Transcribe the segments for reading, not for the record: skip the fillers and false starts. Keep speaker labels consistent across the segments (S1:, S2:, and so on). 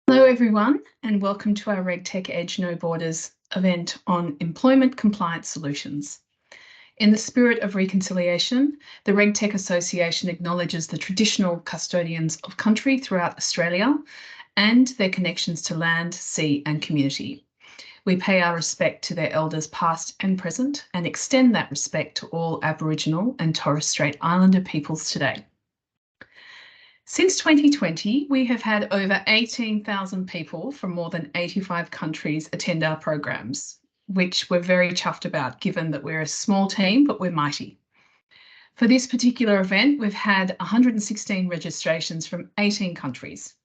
S1: Hello everyone, and welcome to our RegTech Edge No Borders event on employment compliance solutions. In the spirit of reconciliation, the RegTech Association acknowledges the traditional custodians of country throughout Australia and their connections to land, sea and community. We pay our respect to their elders past and present and extend that respect to all Aboriginal and Torres Strait Islander peoples today. Since 2020, we have had over 18,000 people from more than 85 countries attend our programs, which we're very chuffed about, given that we're a small team, but we're mighty. For this particular event, we've had 116 registrations from 18 countries.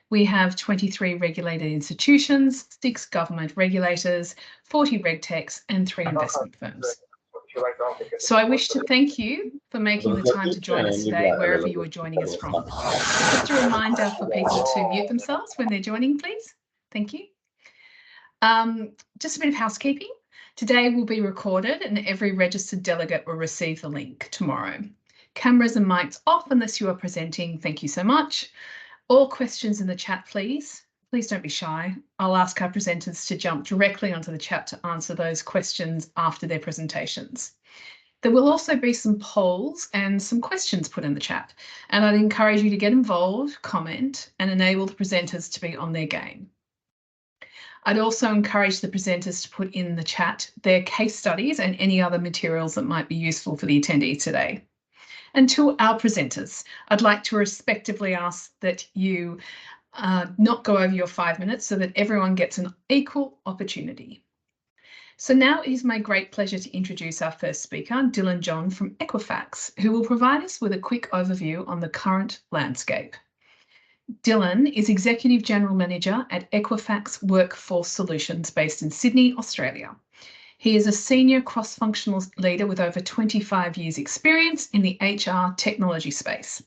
S1: We have 23 regulated institutions, 6 government regulators, 40 RegTechs and 3 investment firms. So I wish to thank you for making the time to join us today, wherever you are joining us from. Just a reminder for people to mute themselves when they're joining, please. Thank you. Just a bit of housekeeping. Today will be recorded and every registered delegate will receive the link tomorrow. Cameras and mics off unless you are presenting. Thank you so much. All questions in the chat, please. Please don't be shy. I'll ask our presenters to jump directly onto the chat to answer those questions after their presentations. There will also be some polls and some questions put in the chat, and I'd encourage you to get involved, comment, and enable the presenters to be on their game. I'd also encourage the presenters to put in the chat their case studies and any other materials that might be useful for the attendees today. And to our presenters, I'd like to respectively ask that you not go over your 5 minutes so that everyone gets an equal opportunity. So now it is my great pleasure to introduce our first speaker, Dylan John from Equifax, who will provide us with a quick overview on the current landscape. Dylan is Executive General Manager at Equifax Workforce Solutions based in Sydney, Australia. He is a senior cross-functional leader with over 25 years experience in the HR technology space.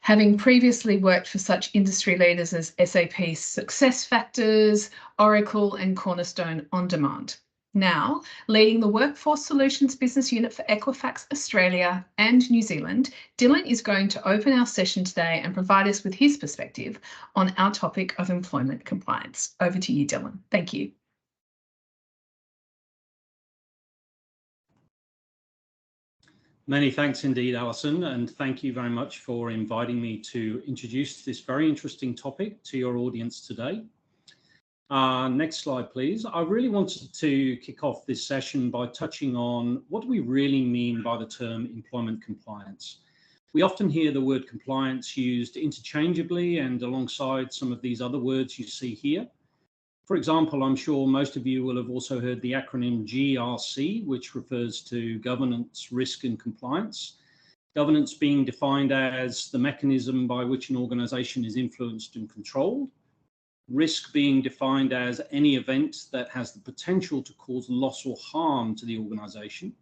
S1: Having previously worked for such industry leaders as SAP SuccessFactors, Oracle and Cornerstone On Demand. Now, leading the Workforce Solutions business unit for Equifax Australia and New Zealand, Dylan is going to open our session today and provide us with his perspective on our topic of employment compliance. Over to you, Dylan. Thank you.
S2: Many thanks indeed, Alison, and thank you very much for inviting me to introduce this very interesting topic to your audience today. Next slide, please. I really wanted to kick off this session by touching on what do we really mean by the term employment compliance. We often hear the word compliance used interchangeably and alongside some of these other words you see here. For example, I'm sure most of you will have also heard the acronym GRC, which refers to governance, risk and compliance. Governance being defined as the mechanism by which an organization is influenced and controlled. Risk being defined as any event that has the potential to cause loss or harm to the organization.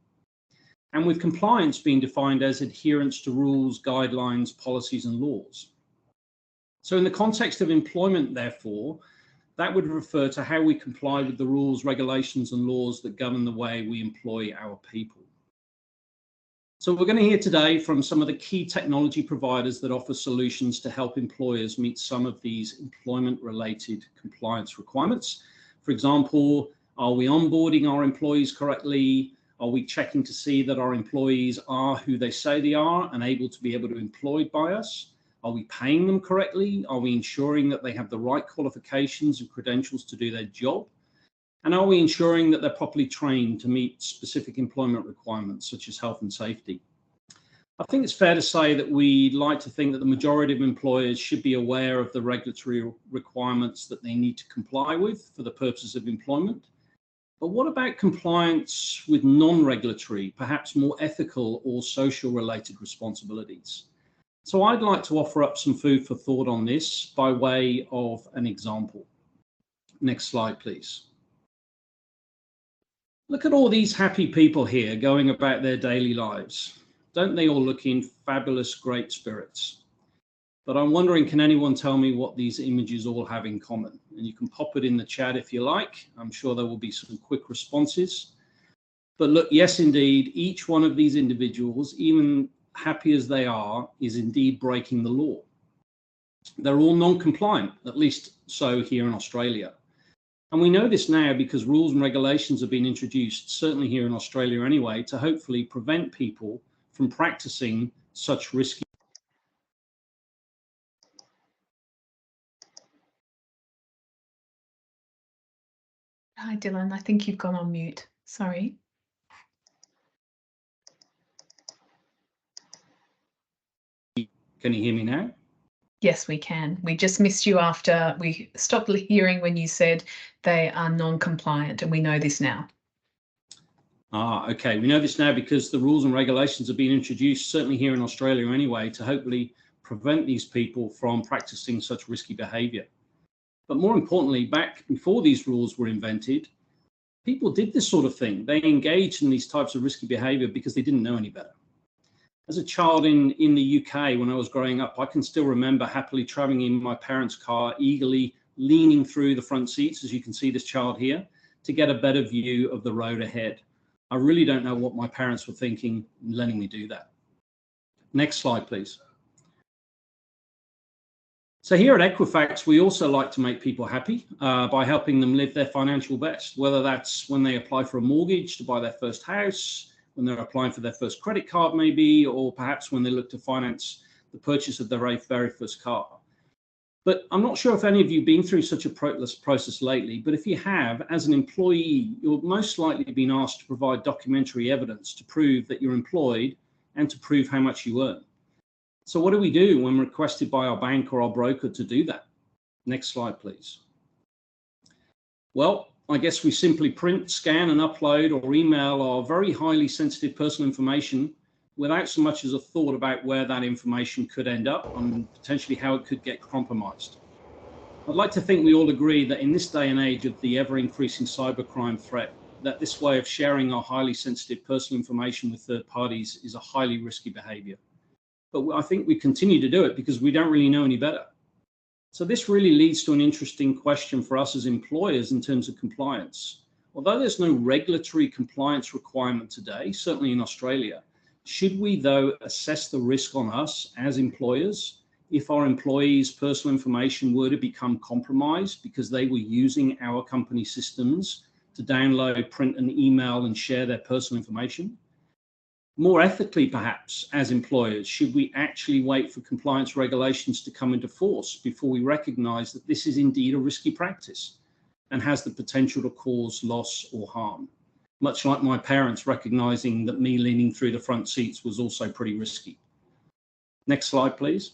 S2: And with compliance being defined as adherence to rules, guidelines, policies and laws. So in the context of employment, therefore, that would refer to how we comply with the rules, regulations and laws that govern the way we employ our people. So we're going to hear today from some of the key technology providers that offer solutions to help employers meet some of these employment-related compliance requirements. For example, are we onboarding our employees correctly? Are we checking to see that our employees are who they say they are and able to be employed by us? Are we paying them correctly? Are we ensuring that they have the right qualifications and credentials to do their job? And are we ensuring that they're properly trained to meet specific employment requirements such as health and safety? I think it's fair to say that we'd like to think that the majority of employers should be aware of the regulatory requirements that they need to comply with for the purposes of employment. But what about compliance with non-regulatory, perhaps more ethical or social related responsibilities? So I'd like to offer up some food for thought on this by way of an example. Next slide, please. Look at all these happy people here going about their daily lives. Don't they all look in fabulous, great spirits? But I'm wondering, can anyone tell me what these images all have in common? And you can pop it in the chat if you like. I'm sure there will be some quick responses. But look, yes, indeed, each one of these individuals, even happy as they are, is indeed breaking the law. They're all non-compliant, at least so here in Australia. And we know this now because rules and regulations have been introduced, certainly here in Australia anyway, to hopefully prevent people from practicing such risky.
S1: Hi, Dylan. I think you've gone on mute. Sorry.
S2: Can you hear me now?
S1: Yes, we can. We just missed you after we stopped hearing when you said they are non-compliant, and we know this now.
S2: Okay. We know this now because the rules and regulations have been introduced, certainly here in Australia anyway, to hopefully prevent these people from practicing such risky behaviour. But more importantly, back before these rules were invented, people did this sort of thing. They engaged in these types of risky behaviour because they didn't know any better. As a child in the UK, when I was growing up, I can still remember happily travelling in my parents' car, eagerly leaning through the front seats, as you can see this child here, to get a better view of the road ahead. I really don't know what my parents were thinking letting me do that. Next slide, please. So here at Equifax, we also like to make people happy by helping them live their financial best, whether that's when they apply for a mortgage to buy their first house, when they're applying for their first credit card maybe, or perhaps when they look to finance the purchase of their very first car. But I'm not sure if any of you have been through such a process lately, but if you have, as an employee, you're most likely being asked to provide documentary evidence to prove that you're employed and to prove how much you earn. So what do we do when requested by our bank or our broker to do that? Next slide, please. Well, I guess we simply print, scan and upload or email our very highly sensitive personal information without so much as a thought about where that information could end up and potentially how it could get compromised. I'd like to think we all agree that in this day and age of the ever-increasing cybercrime threat, that this way of sharing our highly sensitive personal information with third parties is a highly risky behavior. But I think we continue to do it because we don't really know any better. So this really leads to an interesting question for us as employers in terms of compliance. Although there's no regulatory compliance requirement today, certainly in Australia, should we though assess the risk on us as employers if our employees' personal information were to become compromised because they were using our company systems to download, print and email and share their personal information? More ethically, perhaps, as employers, should we actually wait for compliance regulations to come into force before we recognize that this is indeed a risky practice and has the potential to cause loss or harm? Much like my parents recognizing that me leaning through the front seats was also pretty risky. Next slide, please.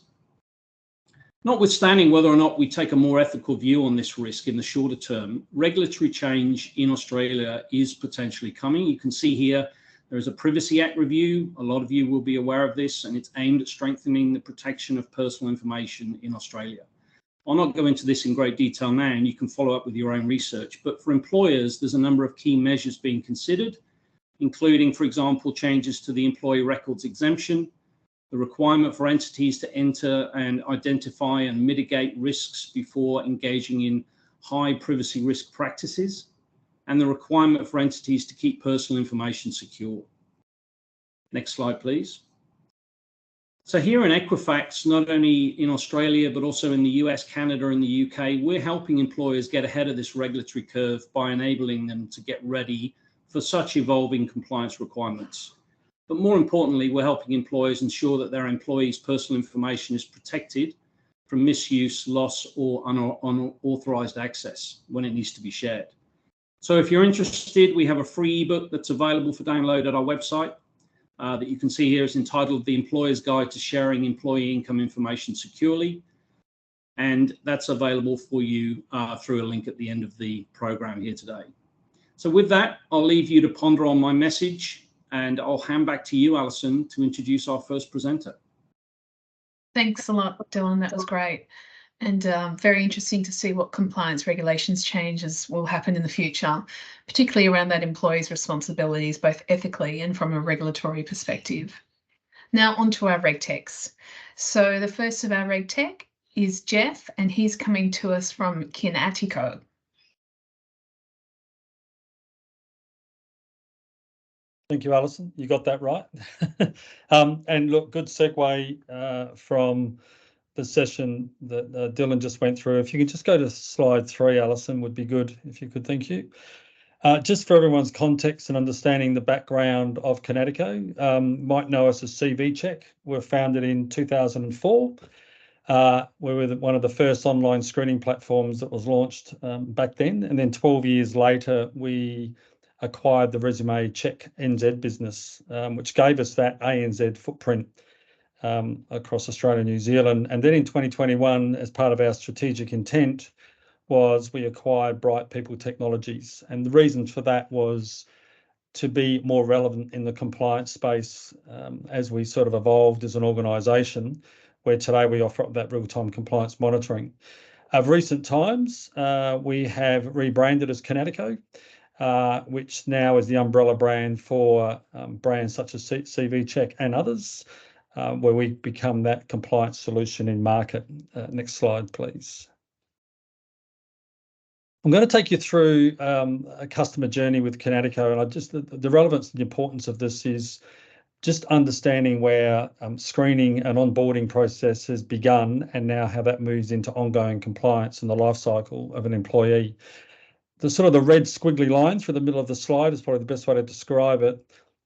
S2: Notwithstanding whether or not we take a more ethical view on this risk in the shorter term, regulatory change in Australia is potentially coming. You can see here, there is a Privacy Act review. A lot of you will be aware of this, and it's aimed at strengthening the protection of personal information in Australia. I'll not go into this in great detail now, and you can follow up with your own research. But for employers, there's a number of key measures being considered, including, for example, changes to the employee records exemption, the requirement for entities to enter and identify and mitigate risks before engaging in high privacy risk practices, and the requirement for entities to keep personal information secure. Next slide, please. So here in Equifax, not only in Australia, but also in the US, Canada, and the UK, we're helping employers get ahead of this regulatory curve by enabling them to get ready for such evolving compliance requirements. But more importantly, we're helping employers ensure that their employees' personal information is protected from misuse, loss, or unauthorized access when it needs to be shared. So if you're interested, we have a free ebook that's available for download at our website that you can see here. It's entitled The Employer's Guide to Sharing Employee Income Information Securely. And that's available for you through a link at the end of the program here today. So with that, I'll leave you to ponder on my message, and I'll hand back to you, Alison, to introduce our first presenter.
S1: Thanks a lot, Dylan. That was great. And very interesting to see what compliance regulations changes will happen in the future, particularly around that employee's responsibilities, both ethically and from a regulatory perspective. Now on to our RegTechs. So the first of our RegTech is Jeff, and he's coming to us from Kinatico.
S3: Thank you, Alison. You got that right. And look, good segue from the session that Dylan just went through. If you could just go to slide 3, Alison, would be good, if you could, thank you. Just for everyone's context and understanding the background of Kinetico, might know us as CV Check. We're founded in 2004. We were one of the first online screening platforms that was launched back then. And then 12 years later, we acquired the Resume Check NZ business, which gave us that ANZ footprint across Australia and New Zealand. And then in 2021, as part of our strategic intent, was we acquired Bright People Technologies. And the reason for that was to be more relevant in the compliance space as we sort of evolved as an organisation, where today we offer up that real-time compliance monitoring. Of recent times, we have rebranded as Kinetico, which now is the umbrella brand for brands such as CV Check and others, where we become that compliance solution in market. Next slide, please. I'm going to take you through a customer journey with Kinetico, and the relevance and the importance of this is just understanding where screening and onboarding process has begun and now how that moves into ongoing compliance in the life cycle of an employee. The sort of the red squiggly line through the middle of the slide is probably the best way to describe it.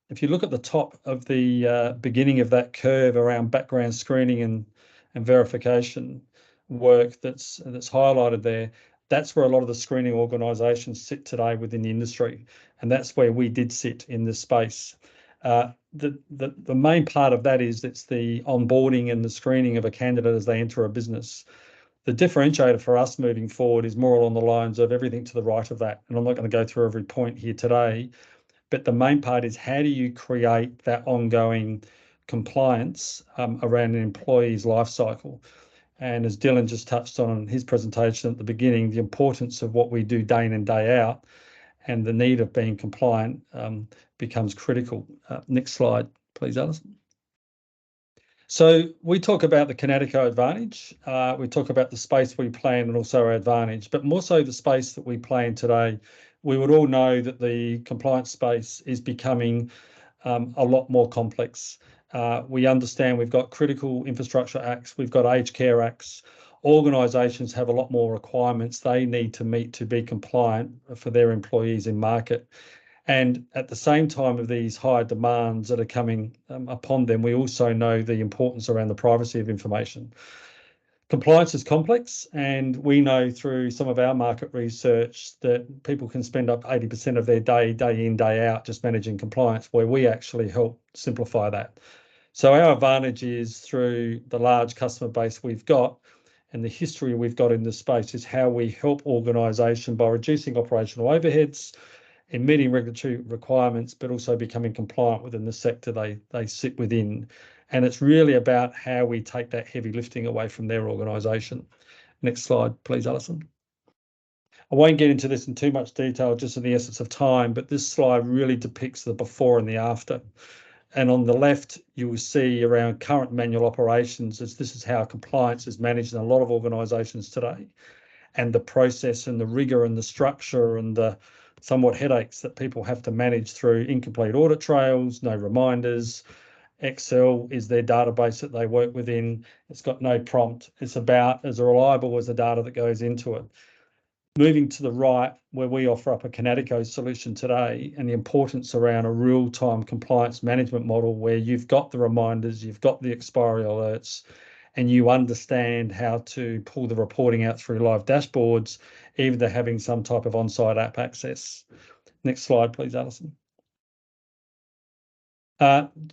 S3: If you look at the top of the beginning of that curve around background screening and verification work that's highlighted there, that's where a lot of the screening organisations sit today within the industry, and that's where we did sit in this space. The main part of that is it's the onboarding and the screening of a candidate as they enter a business. The differentiator for us moving forward is more along the lines of everything to the right of that, and I'm not going to go through every point here today, but the main part is how do you create that ongoing compliance around an employee's life cycle. And as Dylan just touched on in his presentation at the beginning, the importance of what we do day in and day out and the need of being compliant becomes critical. Next slide, please, Alison. So we talk about the Kinetico advantage. We talk about the space we play in and also our advantage, but more so the space that we play in today. We would all know that the compliance space is becoming a lot more complex. We understand we've got critical infrastructure acts, we've got aged care acts. Organisations have a lot more requirements they need to meet to be compliant for their employees in market. And at the same time of these higher demands that are coming upon them, we also know the importance around the privacy of information. Compliance is complex, and we know through some of our market research that people can spend up 80% of their day in, day out, just managing compliance, where we actually help simplify that. So our advantage is through the large customer base we've got and the history we've got in this space is how we help organisations by reducing operational overheads in meeting regulatory requirements, but also becoming compliant within the sector they sit within. And it's really about how we take that heavy lifting away from their organisation. Next slide, please, Alison. I won't get into this in too much detail, just in the essence of time, but this slide really depicts the before and the after. And on the left, you will see around current manual operations, as this is how compliance is managed in a lot of organisations today, and the process and the rigour and the structure and the somewhat headaches that people have to manage through incomplete audit trails, no reminders. Excel is their database that they work within. It's got no prompt. It's about as reliable as the data that goes into it. Moving to the right, where we offer up a Kinetico solution today, and the importance around a real-time compliance management model where you've got the reminders, you've got the expiry alerts, and you understand how to pull the reporting out through live dashboards, even to having some type of on-site app access. Next slide, please, Alison.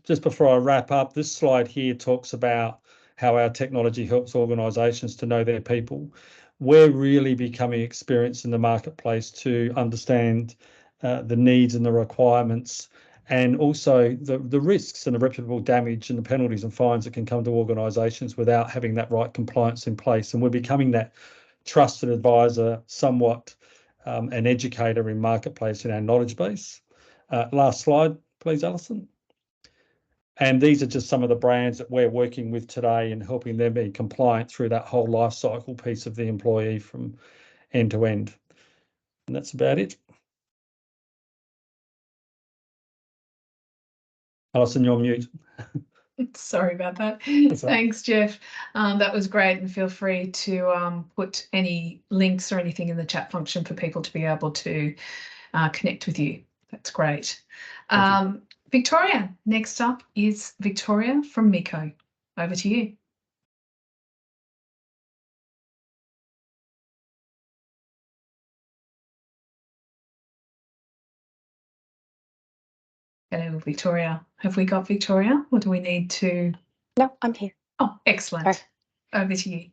S3: Just before I wrap up, this slide here talks about how our technology helps organisations to know their people. We're really becoming experienced in the marketplace to understand the needs and the requirements, and also the risks and the reputable damage and the penalties and fines that can come to organisations without having that right compliance in place. And we're becoming that trusted advisor, somewhat an educator in marketplace in our knowledge base. Last slide, please, Alison. And these are just some of the brands that we're working with today and helping them be compliant through that whole life cycle piece of the employee from end to end. And that's about it. Alison, you're on mute.
S1: Sorry about that.
S3: That's all right.
S1: Thanks, Jeff. That was great, and feel free to put any links or anything in the chat function for people to be able to connect with you. That's great. Victoria, next up is Victoria from Miko. Over to you. Hello, Victoria. Have we got Victoria, or do we need to?
S4: No, I'm here.
S1: Oh, excellent.
S4: Sorry.
S1: Over to you.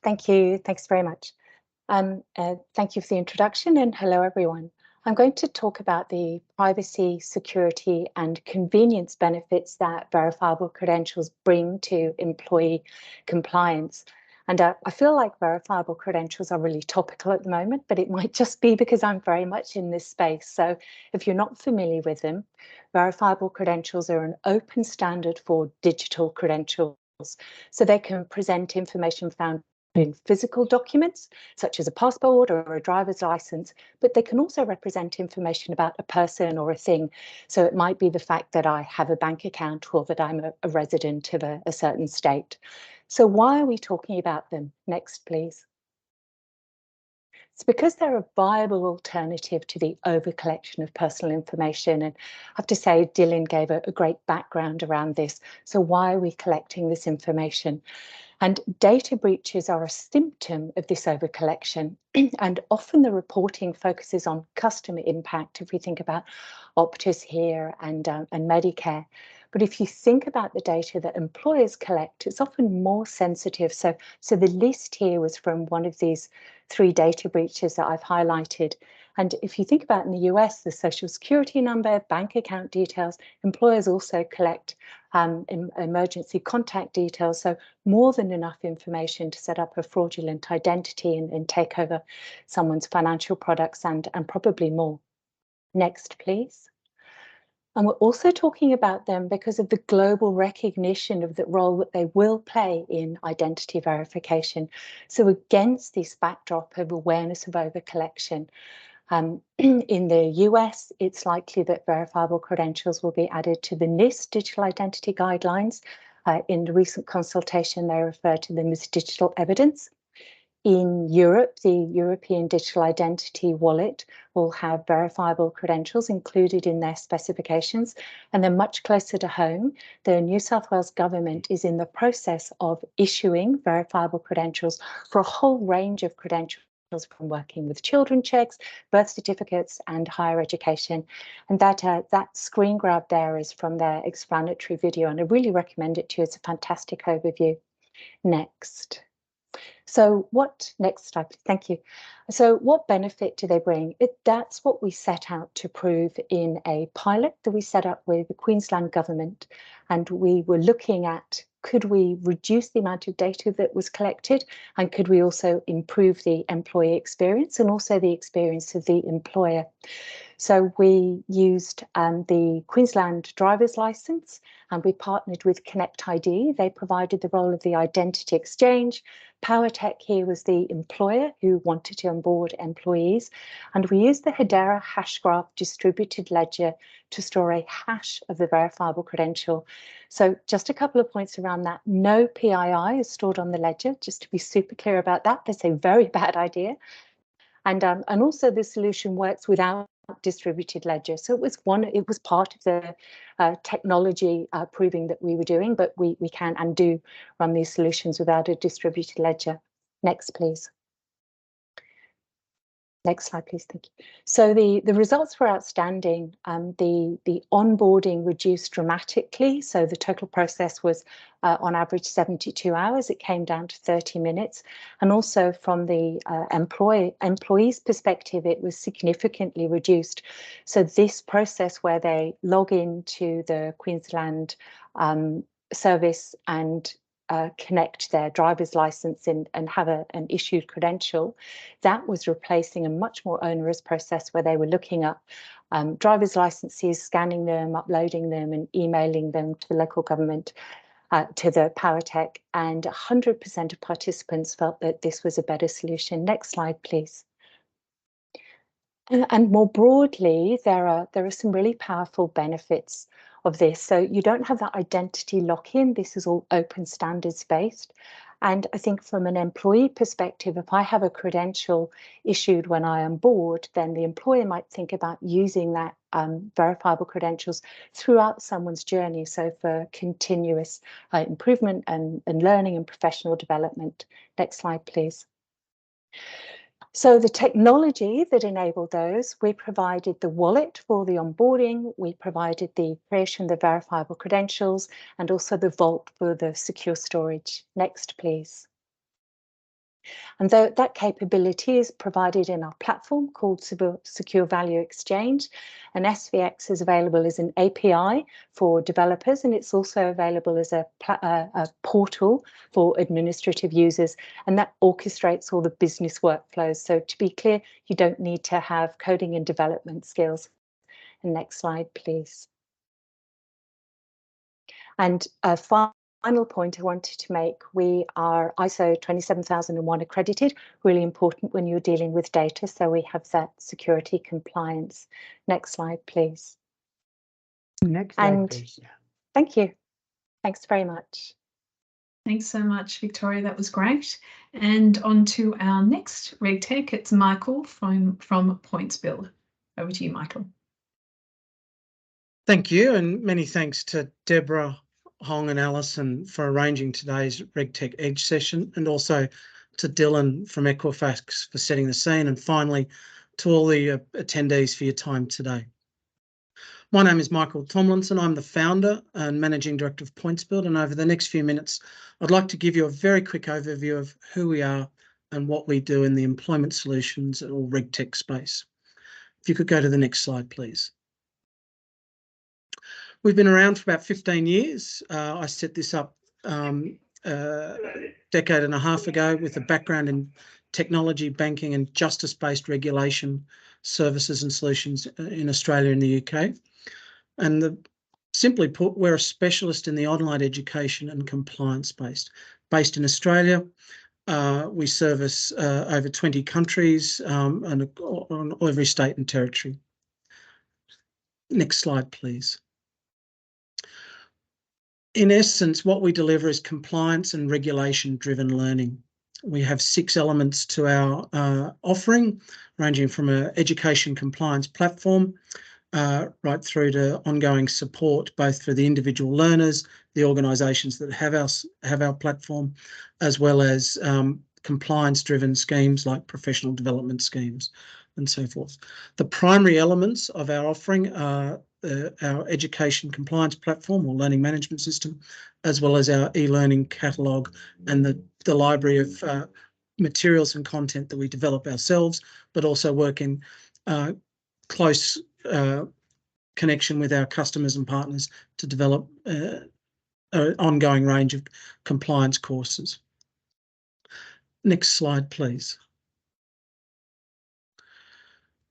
S4: Thank you. Thanks very much. Thank you for the introduction, and hello, everyone. I'm going to talk about the privacy, security, and convenience benefits that verifiable credentials bring to employee compliance. And I feel like verifiable credentials are really topical at the moment, but it might just be because I'm very much in this space. So if you're not familiar with them, verifiable credentials are an open standard for digital credentials. So they can present information found in physical documents, such as a passport or a driver's license, but they can also represent information about a person or a thing. So it might be the fact that I have a bank account or that I'm a resident of a certain state. So why are we talking about them? Next, please. It's because they're a viable alternative to the over-collection of personal information. And I have to say, Dylan gave a great background around this. So why are we collecting this information? And data breaches are a symptom of this overcollection, and often the reporting focuses on customer impact if we think about Optus here and Medicare. But if you think about the data that employers collect, it's often more sensitive. So the list here was from one of these 3 data breaches that I've highlighted. And if you think about in the US, the social security number, bank account details, employers also collect emergency contact details. So more than enough information to set up a fraudulent identity and take over someone's financial products and probably more. Next, please. And we're also talking about them because of the global recognition of the role that they will play in identity verification. So against this backdrop of awareness of overcollection, in the US, it's likely that verifiable credentials will be added to the NIST digital identity guidelines. In the recent consultation, they refer to them as digital evidence. In Europe, the European Digital Identity Wallet will have verifiable credentials included in their specifications, and then much closer to home, the New South Wales government is in the process of issuing verifiable credentials for a whole range of credentials from working with children checks, birth certificates, and higher education. And that screen grab there is from their explanatory video, and I really recommend it to you. It's a fantastic overview. Next. So next slide, thank you. So what benefit do they bring? That's what we set out to prove in a pilot that we set up with the Queensland government. And we were looking at, could we reduce the amount of data that was collected? And could we also improve the employee experience and also the experience of the employer? So we used the Queensland driver's license, and we partnered with Connect ID. They provided the role of the identity exchange. PowerTech here was the employer who wanted to onboard employees. And we used the Hedera Hashgraph distributed ledger to store a hash of the verifiable credential. So just a couple of points around that. No PII is stored on the ledger, just to be super clear about that. That's a very bad idea. And also the solution works without distributed ledger. So it was part of the technology proving that we were doing, but we can and do run these solutions without a distributed ledger. Next, please. Next slide, please. Thank you. So the results were outstanding. The onboarding reduced dramatically. So the total process was on average 72 hours. It came down to 30 minutes. And also from the employee's perspective, it was significantly reduced. So this process where they log into the Queensland service and connect their driver's license and have an issued credential, that was replacing a much more onerous process where they were looking up driver's licenses, scanning them, uploading them, and emailing them to the local government, to the PowerTech, and 100% of participants felt that this was a better solution. Next slide, please. And more broadly, there are some really powerful benefits of this. So you don't have that identity lock-in. This is all open standards based. And I think from an employee perspective, if I have a credential issued when I am board, then the employer might think about using that verifiable credentials throughout someone's journey. So for continuous improvement and learning and professional development. Next slide, please. So the technology that enabled those, we provided the wallet for the onboarding, we provided the creation of the verifiable credentials, and also the vault for the secure storage. Next, please. And that capability is provided in our platform called Secure Value Exchange. And SVX is available as an API for developers, and it's also available as a portal for administrative users, and that orchestrates all the business workflows. So to be clear, you don't need to have coding and development skills. And next slide, please. And final point I wanted to make, we are ISO 27001 accredited, really important when you're dealing with data, so we have that security compliance. Next slide, please.
S5: Next slide, please.
S4: Thank you. Thanks very much.
S1: Thanks so much, Victoria. That was great. And on to our next RegTech. It's Michael from PointsBuild. Over to you, Michael.
S5: Thank you, and many thanks to Deborah, Hong and Alison for arranging today's RegTech Edge session, and also to Dylan from Equifax for setting the scene, and finally to all the attendees for your time today. My name is Michael Tomlinson. I'm the founder and managing director of PointsBuild, and over the next few minutes I'd like to give you a very quick overview of who we are and what we do in the employment solutions or RegTech space. If you could go to the next slide, please. We've been around for about 15 years. I set this up a decade and a half ago with a background in technology, banking and justice-based regulation services and solutions in Australia and the UK. And simply put, we're a specialist in the online education and compliance space. Based in Australia, we service over 20 countries and on every state and territory. Next slide, please. In essence, what we deliver is compliance and regulation-driven learning. We have 6 elements to our offering, ranging from an education compliance platform right through to ongoing support, both for the individual learners, the organisations that have our platform, as well as compliance-driven schemes like professional development schemes and so forth. The primary elements of our offering are our education compliance platform or learning management system, as well as our e-learning catalogue and the library of materials and content that we develop ourselves, but also work in close connection with our customers and partners to develop an ongoing range of compliance courses. Next slide, please.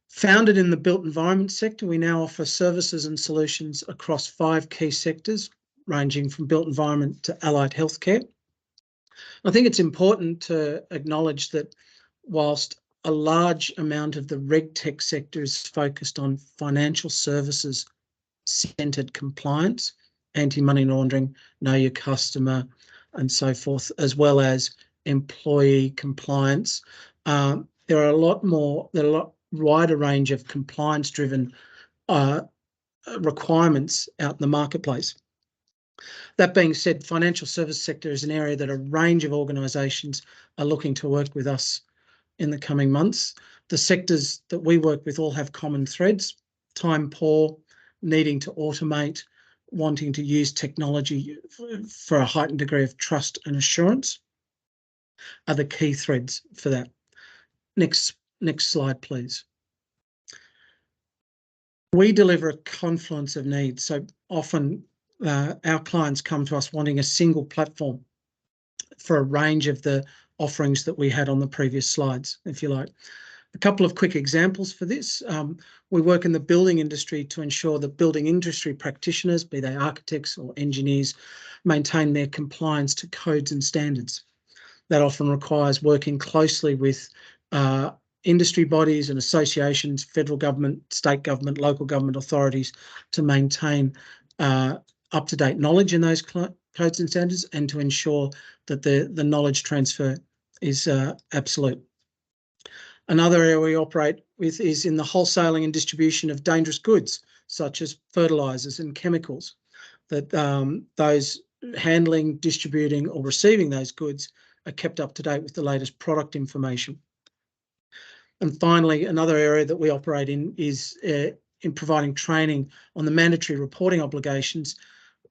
S5: Founded in the built environment sector, we now offer services and solutions across 5 key sectors, ranging from built environment to allied healthcare. I think it's important to acknowledge that whilst a large amount of the RegTech sector is focused on financial services centred compliance, anti-money laundering, know your customer and so forth, as well as employee compliance, there are a lot wider range of compliance-driven requirements out in the marketplace. That being said, financial service sector is an area that a range of organisations are looking to work with us in the coming months. The sectors that we work with all have common threads: time poor, needing to automate, wanting to use technology for a heightened degree of trust and assurance are the key threads for that. Next slide, please. We deliver a confluence of needs. So often our clients come to us wanting a single platform for a range of the offerings that we had on the previous slides, if you like. A couple of quick examples for this. We work in the building industry to ensure that building industry practitioners, be they architects or engineers, maintain their compliance to codes and standards. That often requires working closely with industry bodies and associations, federal government, state government, local government authorities to maintain up-to-date knowledge in those codes and standards, and to ensure that the knowledge transfer is absolute. Another area we operate with is in the wholesaling and distribution of dangerous goods, such as fertilisers and chemicals, that those handling, distributing or receiving those goods are kept up to date with the latest product information. And finally, another area that we operate in is in providing training on the mandatory reporting obligations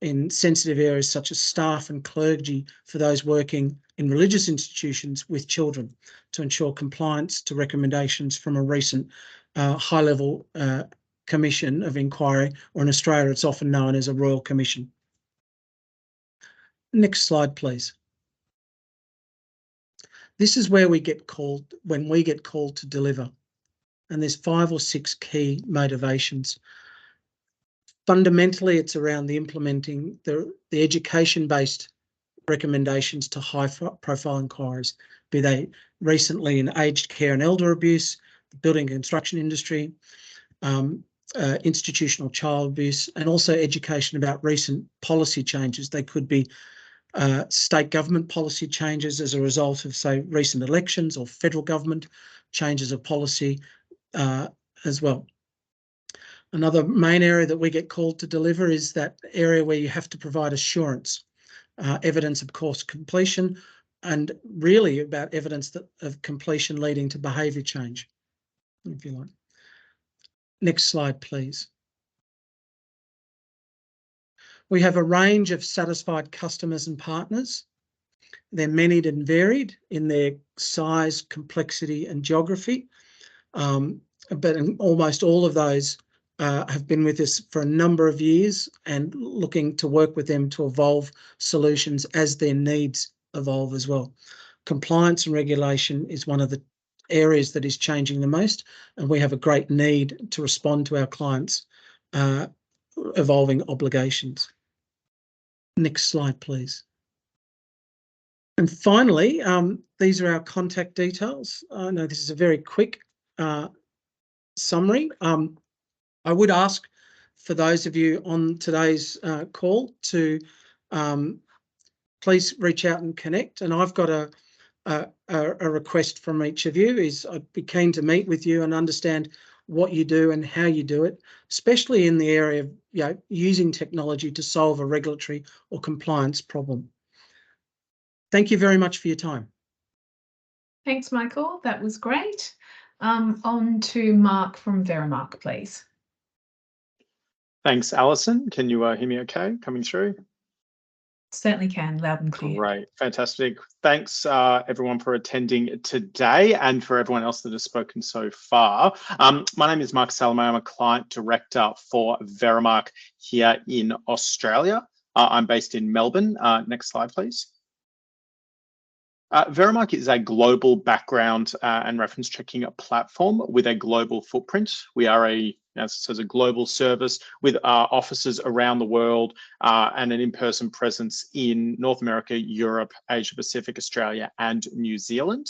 S5: in sensitive areas such as staff and clergy for those working in religious institutions with children, to ensure compliance to recommendations from a recent high-level commission of inquiry, or in Australia it's often known as a Royal Commission. Next slide, please. This is where we get called, when we get called to deliver. And there's 5 or 6 key motivations. Fundamentally, it's around the implementing the education-based recommendations to high-profile inquiries, be they recently in aged care and elder abuse, the building and construction industry, institutional child abuse, and also education about recent policy changes. They could be state government policy changes as a result of, say, recent elections, or federal government changes of policy as well. Another main area that we get called to deliver is that area where you have to provide assurance, evidence of course completion, and really about evidence of completion leading to behaviour change, if you like. Next slide, please. We have a range of satisfied customers and partners. They're many and varied in their size, complexity and geography, but almost all of those have been with us for a number of years, and looking to work with them to evolve solutions as their needs evolve as well. Compliance and regulation is one of the areas that is changing the most, and we have a great need to respond to our clients' evolving obligations. Next slide, please. And finally, these are our contact details. I know this is a very quick summary. I would ask for those of you on today's call to please reach out and connect. And I've got a request from each of you, is I'd be keen to meet with you and understand what you do and how you do it, especially in the area of using technology to solve a regulatory or compliance problem. Thank you very much for your time.
S1: Thanks, Michael. That was great. On to Mark from Verimark, please.
S6: Thanks, Alison. Can you hear me okay coming through?
S1: Certainly can, loud and clear.
S6: Great, fantastic. Thanks everyone for attending today, and for everyone else that has spoken so far. My name is Mark Salome. I'm a client director for Verimark here in Australia. I'm based in Melbourne. Next slide, please. Verimark is a global background and reference checking platform with a global footprint. We are as it says, a global service with offices around the world and an in-person presence in North America, Europe, Asia Pacific, Australia, and New Zealand.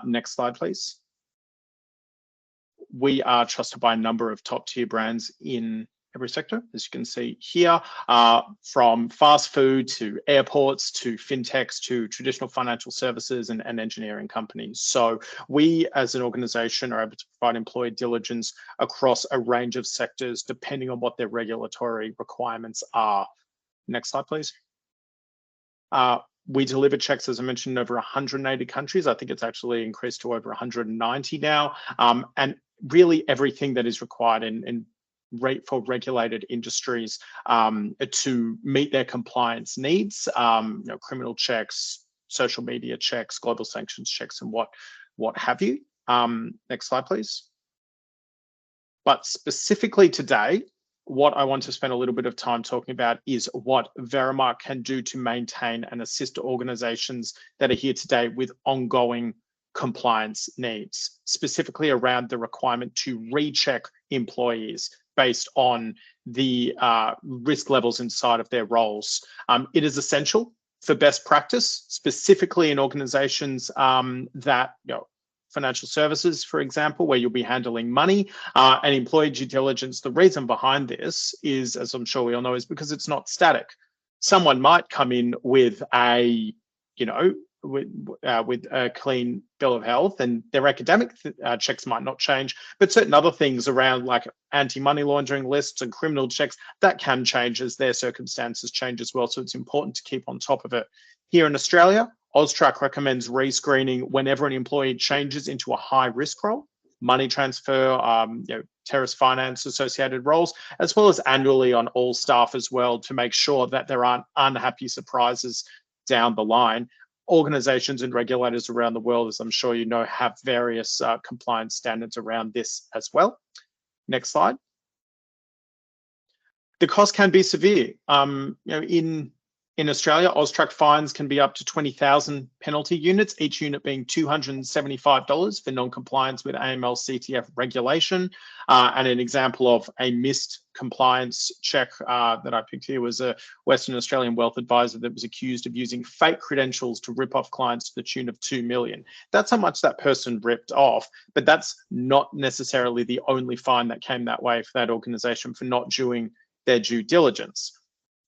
S6: Next slide, please. We are trusted by a number of top-tier brands in every sector, as you can see here, from fast food to airports to fintechs to traditional financial services and engineering companies. So we as an organization are able to provide employee diligence across a range of sectors depending on what their regulatory requirements are. Next slide, please. We deliver checks, as I mentioned, in over 180 countries. I think it's actually increased to over 190 now. And really everything that is required for regulated industries to meet their compliance needs, criminal checks, social media checks, global sanctions checks, and what have you. Next slide, please. But specifically today, what I want to spend a little bit of time talking about is what Verimark can do to maintain and assist organizations that are here today with ongoing compliance needs, specifically around the requirement to recheck employees based on the risk levels inside of their roles. It is essential for best practice, specifically in organizations that financial services, for example, where you'll be handling money and employee due diligence. The reason behind this is, as I'm sure we all know, is because it's not static. Someone might come in with a, with a clean bill of health, and their academic checks might not change, but certain other things around like anti-money laundering lists and criminal checks, that can change as their circumstances change as well. So it's important to keep on top of it. Here in Australia, AUSTRAC recommends rescreening whenever an employee changes into a high risk role, money transfer, terrorist finance associated roles, as well as annually on all staff as well, to make sure that there aren't unhappy surprises down the line. Organizations and regulators around the world, as I'm sure you know, have various compliance standards around this as well. Next slide. The cost can be severe. In Australia, AUSTRAC fines can be up to 20,000 penalty units, each unit being $275 for non-compliance with AML/CTF regulation. And an example of a missed compliance check that I picked here was a Western Australian wealth advisor that was accused of using fake credentials to rip off clients to the tune of $2 million. That's how much that person ripped off, but that's not necessarily the only fine that came that way for that organization for not doing their due diligence.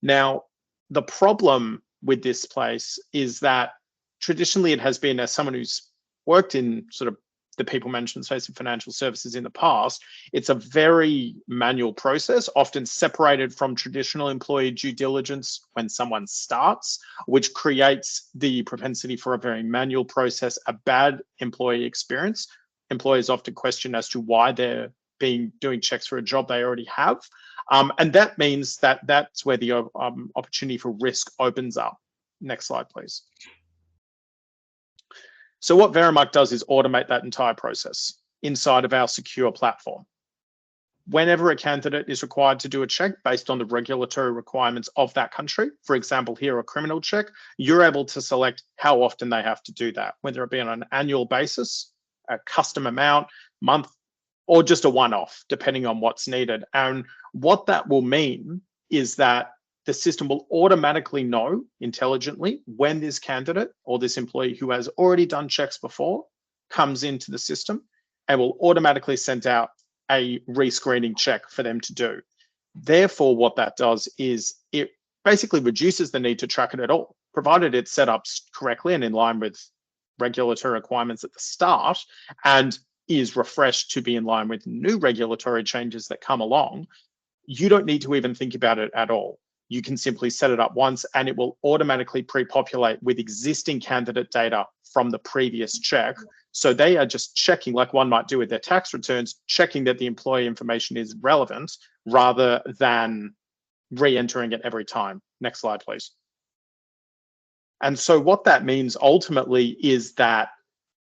S6: Now, the problem with this place is that traditionally it has been, as someone who's worked in sort of the people management space of financial services in the past, it's a very manual process, often separated from traditional employee due diligence when someone starts, which creates the propensity for a very manual process, a bad employee experience. Employees often question as to why they're doing checks for a job they already have. And that means that that's where the opportunity for risk opens up. Next slide, please. So what Verimark does is automate that entire process inside of our secure platform. Whenever a candidate is required to do a check based on the regulatory requirements of that country, for example, here a criminal check, you're able to select how often they have to do that, whether it be on an annual basis, a custom amount, month, or just a one-off, depending on what's needed. And what that will mean is that the system will automatically know intelligently when this candidate or this employee who has already done checks before comes into the system, and will automatically send out a rescreening check for them to do. Therefore, what that does is it basically reduces the need to track it at all, provided it's set up correctly and in line with regulatory requirements at the start, and is refreshed to be in line with new regulatory changes that come along. You don't need to even think about it at all. You can simply set it up once and it will automatically pre-populate with existing candidate data from the previous check. So they are just checking, like one might do with their tax returns, checking that the employee information is relevant rather than re-entering it every time. Next slide, please. And so what that means ultimately is that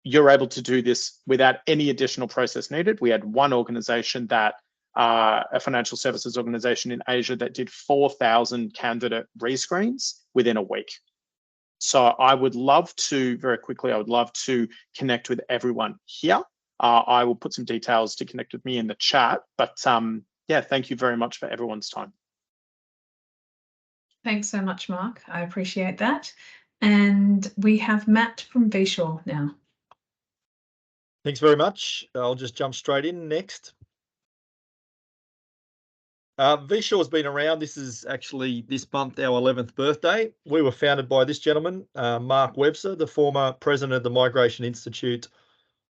S6: you're able to do this without any additional process needed. We had one organization that, a financial services organization in Asia, that did 4,000 candidate rescreens within a week. So I would love to, very quickly, I would love to connect with everyone here. I will put some details to connect with me in the chat, but yeah, thank you very much for everyone's time.
S1: Thanks so much, Mark. I appreciate that. And we have Matt from Visual now.
S7: Thanks very much. I'll just jump straight in next. Visual has been around. This is actually this month our 11th birthday. We were founded by this gentleman, Mark Webster, the former president of the Migration Institute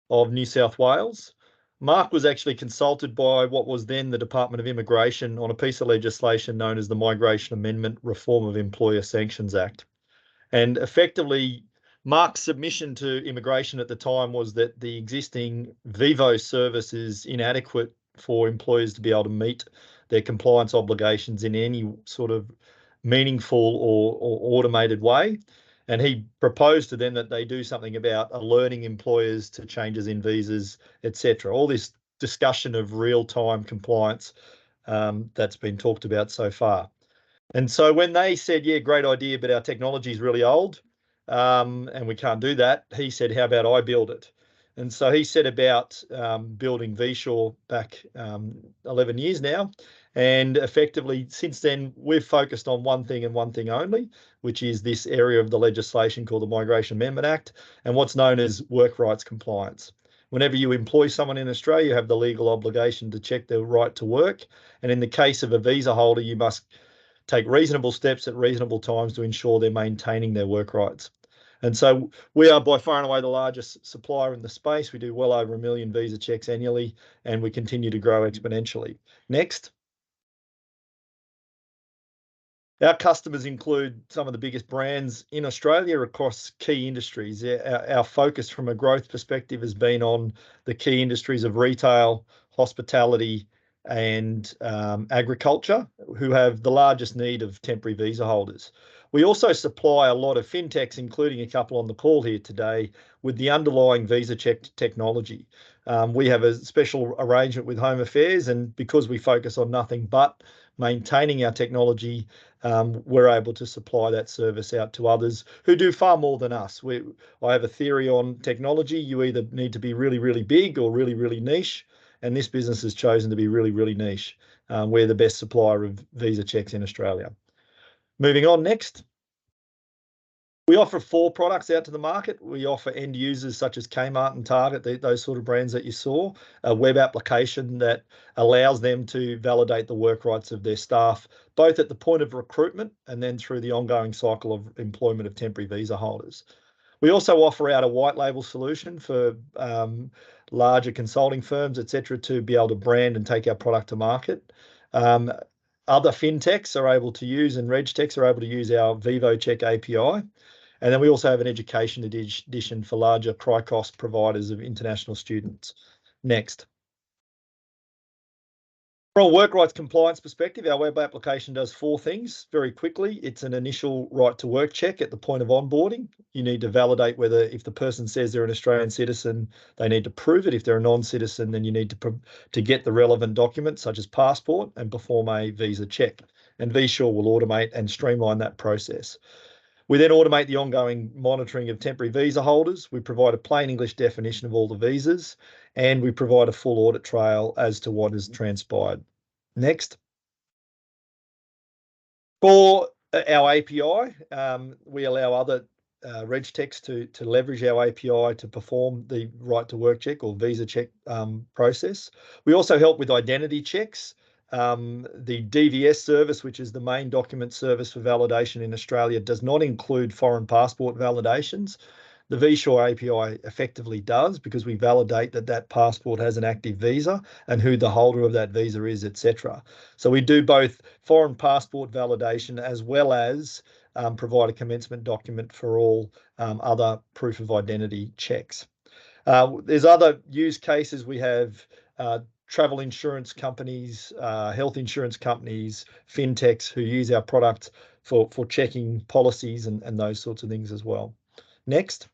S7: of New South Wales. Mark was actually consulted by what was then the Department of Immigration on a piece of legislation known as the Migration Amendment Reform of Employer Sanctions Act. And effectively, Mark's submission to immigration at the time was that the existing Vivo service is inadequate for employers to be able to meet their compliance obligations in any sort of meaningful or automated way. And he proposed to them that they do something about alerting employers to changes in visas, etc. All this discussion of real-time compliance that's been talked about so far. And so when they said, yeah, great idea, but our technology is really old, and we can't do that, he said, how about I build it? And so he set about building Visual back 11 years now. And effectively, since then, we've focused on one thing and one thing only, which is this area of the legislation called the Migration Amendment Act and what's known as work rights compliance. Whenever you employ someone in Australia, you have the legal obligation to check their right to work. And in the case of a visa holder, you must take reasonable steps at reasonable times to ensure they're maintaining their work rights. And so we are by far and away the largest supplier in the space. We do well over 1 million visa checks annually, and we continue to grow exponentially. Next. Our customers include some of the biggest brands in Australia across key industries. Our focus from a growth perspective has been on the key industries of retail, hospitality, and agriculture, who have the largest need of temporary visa holders. We also supply a lot of fintechs, including a couple on the call here today, with the underlying visa check technology. We have a special arrangement with Home Affairs, and because we focus on nothing but maintaining our technology, we're able to supply that service out to others who do far more than us. I have a theory on technology. You either need to be really, really big or really, really niche. And this business has chosen to be really, really niche. We're the best supplier of visa checks in Australia. Moving on next. We offer 4 products out to the market. We offer end users such as Kmart and Target, those sort of brands that you saw, a web application that allows them to validate the work rights of their staff, both at the point of recruitment and then through the ongoing cycle of employment of temporary visa holders. We also offer out a white label solution for larger consulting firms, etc., to be able to brand and take our product to market. Other fintechs are able to use, and RegTechs are able to use our VivoCheck API. And then we also have an education edition for larger CRICOS providers of international students. Next. From a work rights compliance perspective, our web application does 4 things very quickly. It's an initial right to work check at the point of onboarding. You need to validate whether, if the person says they're an Australian citizen, they need to prove it. If they're a non-citizen, then you need to get the relevant documents such as passport and perform a visa check. And vSure will automate and streamline that process. We then automate the ongoing monitoring of temporary visa holders. We provide a plain English definition of all the visas, and we provide a full audit trail as to what has transpired. Next. For our API, we allow other RegTechs to leverage our API to perform the right to work check or visa check process. We also help with identity checks. The DVS service, which is the main document service for validation in Australia, does not include foreign passport validations. The vSure API effectively does, because we validate that that passport has an active visa and who the holder of that visa is, etc. So we do both foreign passport validation as well as provide a commencement document for all other proof of identity checks. There's other use cases. We have travel insurance companies, health insurance companies, fintechs who use our product for checking policies and those sorts of things as well. Next.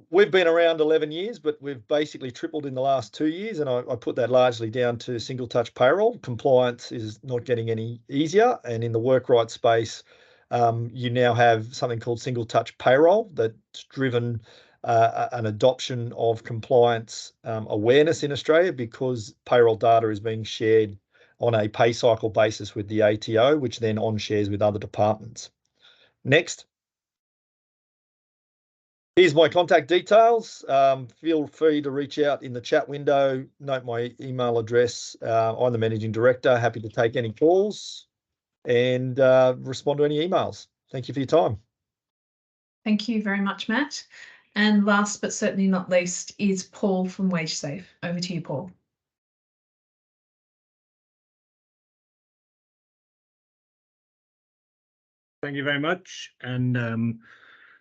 S7: We've been around 11 years, but we've basically tripled in the last 2 years, and I put that largely down to single touch payroll. Compliance is not getting any easier, and in the work rights space, you now have something called single touch payroll that's driven an adoption of compliance awareness in Australia, because payroll data is being shared on a pay cycle basis with the ATO, which then on shares with other departments. Next. Here's my contact details. Feel free to reach out in the chat window. Note my email address. I'm the Managing Director. Happy to take any calls and respond to any emails. Thank you for your time.
S1: Thank you very much, Matt. And last but certainly not least is Paul from WageSafe. Over to you, Paul.
S8: Thank you very much, and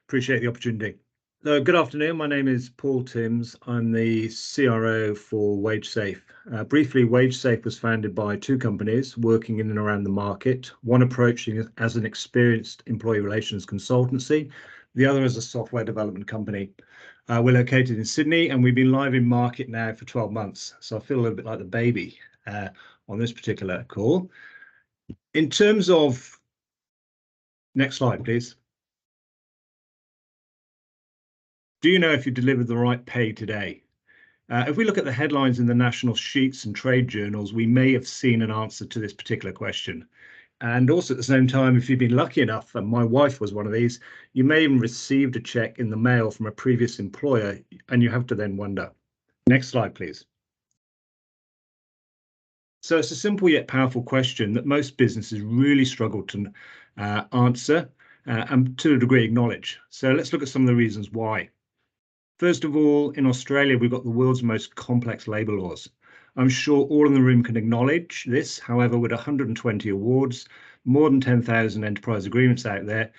S8: appreciate the opportunity. Good afternoon. My name is Paul Timms. I'm the CRO for WageSafe. Briefly, WageSafe was founded by 2 companies working in and around the market, one approaching as an experienced employee relations consultancy, the other as a software development company. We're located in Sydney, and we've been live in market now for 12 months. So I feel a little bit like the baby on this particular call. In terms of, next slide, please. Do you know if you delivered the right pay today? If we look at the headlines in the national sheets and trade journals, we may have seen an answer to this particular question. And also at the same time, if you've been lucky enough, and my wife was one of these, you may even received a check in the mail from a previous employer, and you have to then wonder. Next slide, please. So it's a simple yet powerful question that most businesses really struggle to answer and to a degree acknowledge. So let's look at some of the reasons why. First of all, in Australia, we've got the world's most complex labour laws. I'm sure all in the room can acknowledge this. However, with 120 awards, more than 10,000 enterprise agreements out there,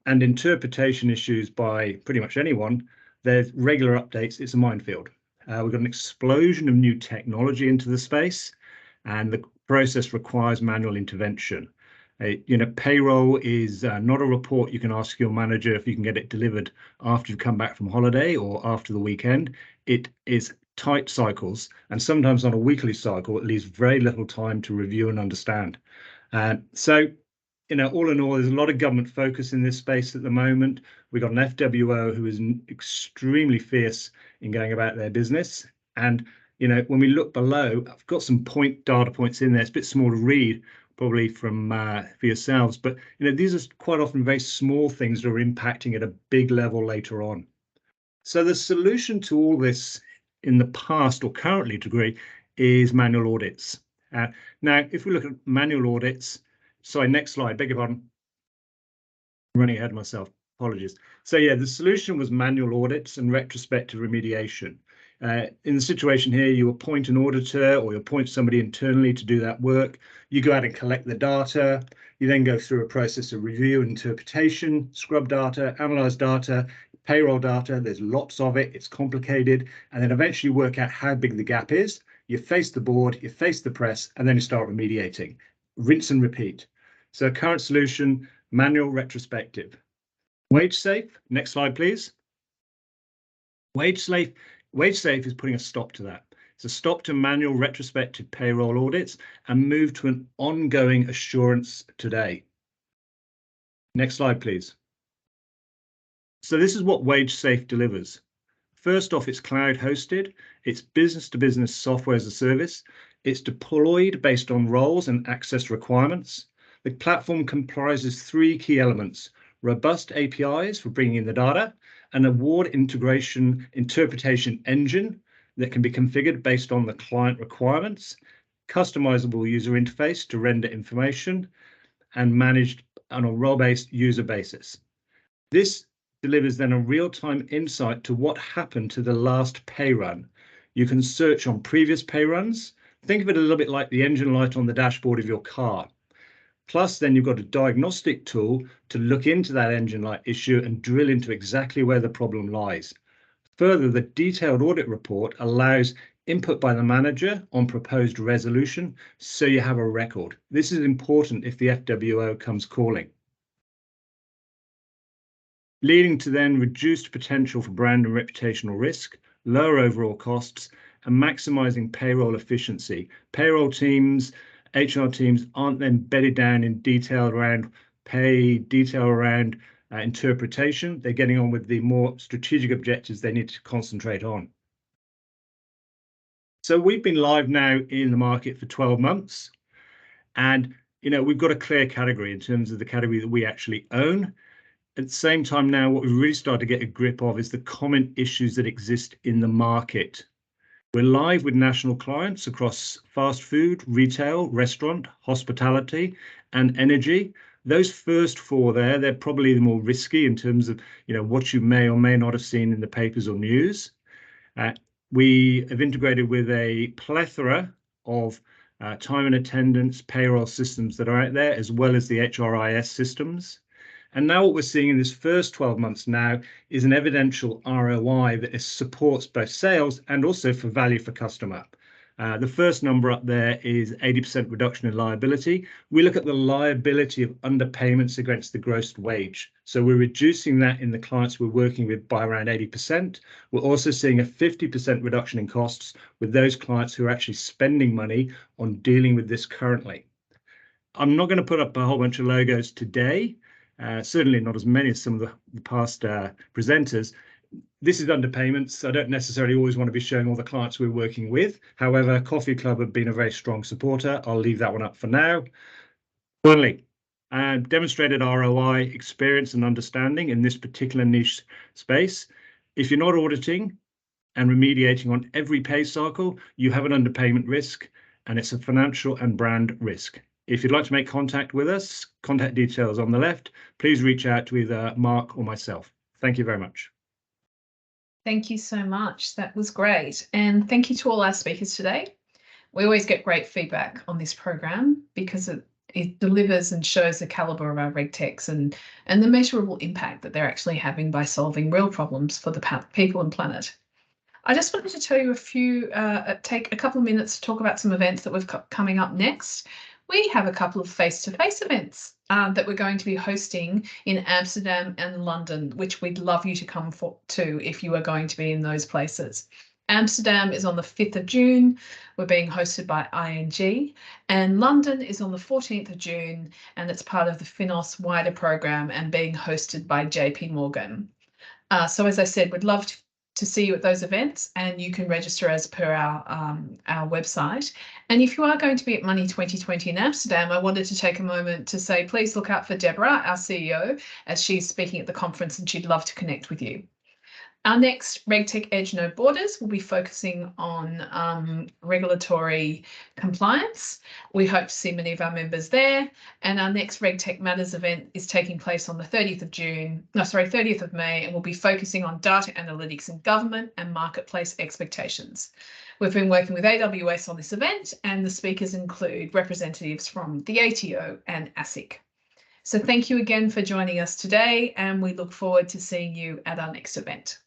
S8: and interpretation issues by pretty much anyone, there's regular updates. It's a minefield. We've got an explosion of new technology into the space, and the process requires manual intervention. Payroll is not a report you can ask your manager if you can get it delivered after you've come back from holiday or after the weekend. It is tight cycles, and sometimes on a weekly cycle, it leaves very little time to review and understand. So, all in all, there's a lot of government focus in this space at the moment. We've got an FWO who is extremely fierce in going about their business. And, when we look below, I've got some data points in there. It's a bit small to read, probably from for yourselves, but these are quite often very small things that are impacting at a big level later on. So the solution to all this in the past or currently degree is manual audits. Now, if we look at manual audits, sorry, next slide, beg your pardon. I'm running ahead of myself, apologies. So yeah, the solution was manual audits and retrospective remediation. In the situation here, you appoint an auditor or you appoint somebody internally to do that work. You go out and collect the data. You then go through a process of review and interpretation, scrub data, analyze data, payroll data. There's lots of it. It's complicated. And then eventually work out how big the gap is. You face the board, you face the press, and then you start remediating. Rinse and repeat. So current solution, manual retrospective. WageSafe, next slide, please. WageSafe is putting a stop to that. It's a stop to manual retrospective payroll audits and move to an ongoing assurance today. Next slide, please. So this is what WageSafe delivers. First off, it's cloud hosted. It's business-to-business software as a service. It's deployed based on roles and access requirements. The platform comprises three key elements: robust APIs for bringing in the data, an award integration interpretation engine that can be configured based on the client requirements, customizable user interface to render information, and managed on a role-based user basis. This delivers then a real-time insight to what happened to the last pay run. You can search on previous pay runs. Think of it a little bit like the engine light on the dashboard of your car. Plus, then you've got a diagnostic tool to look into that engine light issue and drill into exactly where the problem lies. Further, the detailed audit report allows input by the manager on proposed resolution, so you have a record. This is important if the FWO comes calling. Leading to then reduced potential for brand and reputational risk, lower overall costs, and maximizing payroll efficiency. Payroll teams, HR teams aren't then bedded down in detail around pay, detail around interpretation. They're getting on with the more strategic objectives they need to concentrate on. So we've been live now in the market for 12 months, and we've got a clear category in terms of the category that we actually own. At the same time now, what we've really started to get a grip of is the common issues that exist in the market. We're live with national clients across fast food, retail, restaurant, hospitality, and energy. Those first four there, they're probably the more risky in terms of what you may or may not have seen in the papers or news. We have integrated with a plethora of time and attendance payroll systems that are out there, as well as the HRIS systems. And now what we're seeing in this first 12 months now is an evidential ROI that supports both sales and also for value for customer. The first number up there is 80% reduction in liability. We look at the liability of underpayments against the gross wage. So we're reducing that in the clients we're working with by around 80%. We're also seeing a 50% reduction in costs with those clients who are actually spending money on dealing with this currently. I'm not going to put up a whole bunch of logos today. Certainly not as many as some of the past presenters. This is underpayments. I don't necessarily always want to be showing all the clients we're working with. However, Coffee Club have been a very strong supporter. I'll leave that one up for now. Finally, demonstrated ROI, experience and understanding in this particular niche space. If you're not auditing and remediating on every pay cycle, you have an underpayment risk, and it's a financial and brand risk. If you'd like to make contact with us, contact details on the left. Please reach out to either Mark or myself. Thank you very much.
S1: Thank you so much. That was great. And thank you to all our speakers today. We always get great feedback on this program because it delivers and shows the calibre of our RegTechs and the measurable impact that they're actually having by solving real problems for the people and planet. I just wanted to tell you take a couple of minutes to talk about some events that we've got coming up next. We have a couple of face-to-face events that we're going to be hosting in Amsterdam and London, which we'd love you to come to if you are going to be in those places. Amsterdam is on the 5th of June. We're being hosted by ING, and London is on the 14th of June, and it's part of the Finos wider program and being hosted by JP Morgan. So as I said, we'd love to see you at those events, and you can register as per our website. And if you are going to be at Money 2020 in Amsterdam, I wanted to take a moment to say, please look out for Deborah, our CEO, as she's speaking at the conference, and she'd love to connect with you. Our next RegTech Edge No Borders will be focusing on regulatory compliance. We hope to see many of our members there. And our next RegTech Matters event is taking place on the 30th of May, and we'll be focusing on data analytics in government and marketplace expectations. We've been working with AWS on this event, and the speakers include representatives from the ATO and ASIC. So thank you again for joining us today, and we look forward to seeing you at our next event.